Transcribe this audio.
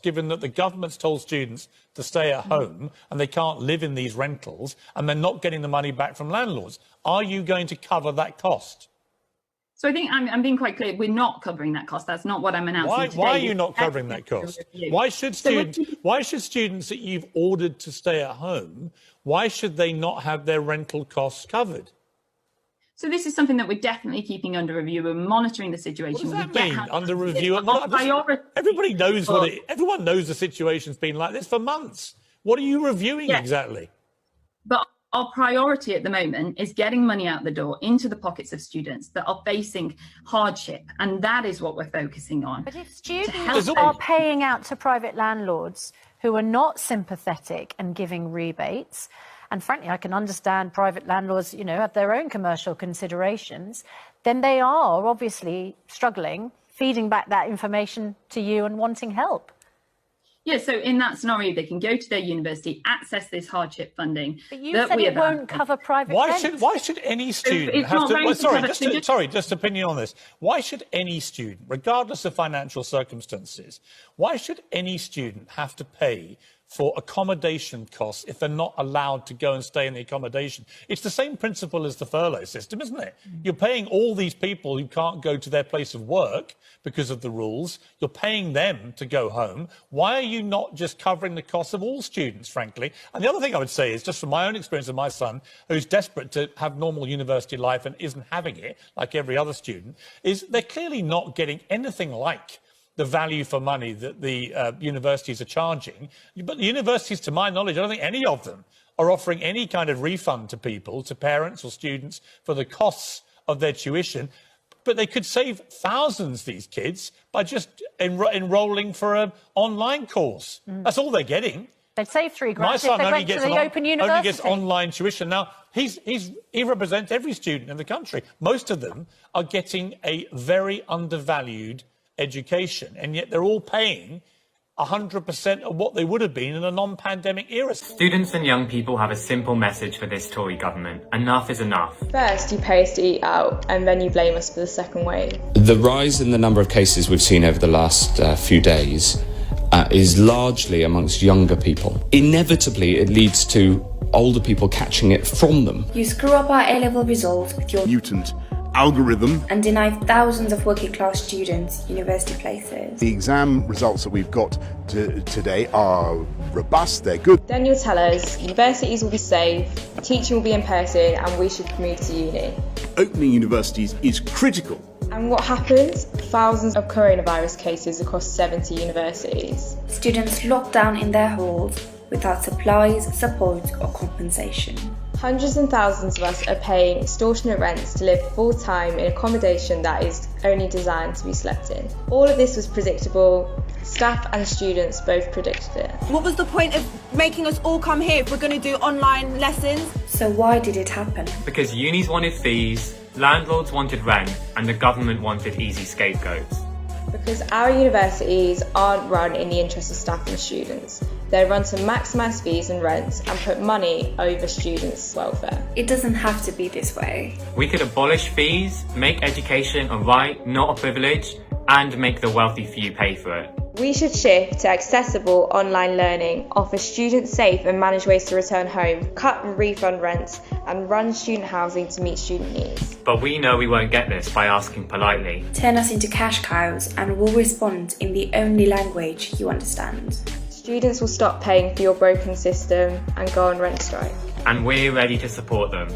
given that the government's told students to stay at home and they can't live in these rentals and they're not getting the money back from landlords? Are you going to cover that cost? So I think I'm being quite clear. We're not covering that cost. That's not what I'm announcing today. Why are you not covering that cost? Why should students that you've ordered to stay at home, why should they not have their rental costs covered? So this is something that we're definitely keeping under review. We're monitoring the situation. What does that mean, under review? Everybody knows everyone knows the situation's been like this for months. What are you reviewing exactly? But our priority at the moment is getting money out the door into the pockets of students that are facing hardship, and that is what we're focusing on. But if students are paying out to private landlords who are not sympathetic and giving rebates, and frankly, I can understand private landlords, have their own commercial considerations, then they are obviously struggling, feeding back that information to you and wanting help. Yeah, so in that scenario, they can go to their university, access this hardship funding. But you said it won't cover private rents. Why should any student have to... Just opinion on this. Why should any student, regardless of financial circumstances, why should any student have to pay for accommodation costs if they're not allowed to go and stay in the accommodation? It's the same principle as the furlough system, isn't it? You're paying all these people who can't go to their place of work because of the rules. You're paying them to go home. Why are you not just covering the costs of all students, frankly? And the other thing I would say is, just from my own experience of my son, who's desperate to have normal university life and isn't having it, like every other student, is they're clearly not getting anything like the value for money that the universities are charging. But the universities, to my knowledge, I don't think any of them are offering any kind of refund to people, to parents or students, for the costs of their tuition. But they could save thousands, these kids, by just enrolling for an online course. That's all they're getting. They'd save $3 grand if they went to the Open University. Only gets online tuition. Now, he represents every student in the country. Most of them are getting a very undervalued education, and yet they're all paying 100% of what they would have been in a non-pandemic era. Students and young people have a simple message for this Tory government. Enough is enough. First, you pay us to eat out, and then you blame us for the second wave. The rise in the number of cases we've seen over the last few days is largely amongst younger people. Inevitably, it leads to older people catching it from them. You screw up our A-level results with your mutant algorithm and deny thousands of working class students university places. The exam results that we've got today are robust, they're good. Then you'll tell us universities will be safe, teaching will be in person, and we should move to uni. Opening universities is critical. And what happens? Thousands of coronavirus cases across 70 universities. Students locked down in their halls without supplies, support or compensation. Hundreds and thousands of us are paying extortionate rents to live full-time in accommodation that is only designed to be slept in. All of this was predictable. Staff and students both predicted it. What was the point of making us all come here if we're going to do online lessons? So why did it happen? Because unis wanted fees, landlords wanted rent, and the government wanted easy scapegoats. Because our universities aren't run in the interest of staff and students. They're run to maximise fees and rents and put money over students' welfare. It doesn't have to be this way. We could abolish fees, make education a right, not a privilege, and make the wealthy few pay for it. We should shift to accessible online learning, offer students safe and managed ways to return home, cut and refund rents, and run student housing to meet student needs. But we know we won't get this by asking politely. Turn us into cash cows and we'll respond in the only language you understand. Students will stop paying for your broken system and go on rent strike. And we're ready to support them.